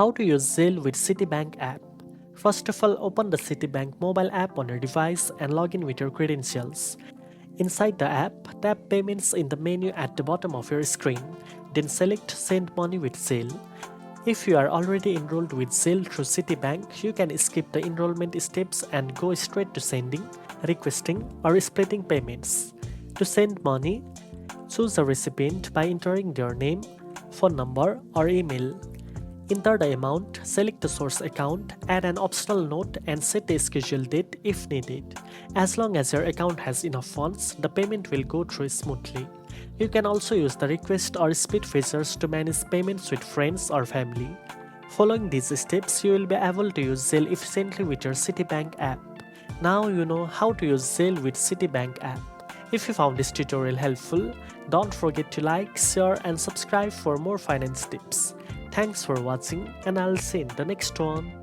How to use Zelle with Citi Bank app. First of all, open the Citi Bank mobile app on your device and log in with your credentials. Inside the app, tap Payments in the menu at the bottom of your screen, then select Send Money with Zelle. If you are already enrolled with Zelle through Citibank, you can skip the enrollment steps and go straight to sending, requesting, or splitting payments. To send money, choose a recipient by entering their name, phone number, or email. Enter the amount, select the source account, add an optional note, and set a scheduled date if needed. As long as your account has enough funds, the payment will go through smoothly. You can also use the request or split features to manage payments with friends or family. Following these steps, you will be able to use Zelle efficiently with your Citibank app. Now you know how to use Zelle with Citibank app. If you found this tutorial helpful, don't forget to like, share, and subscribe for more finance tips. Thanks for watching, and I'll see you in the next one.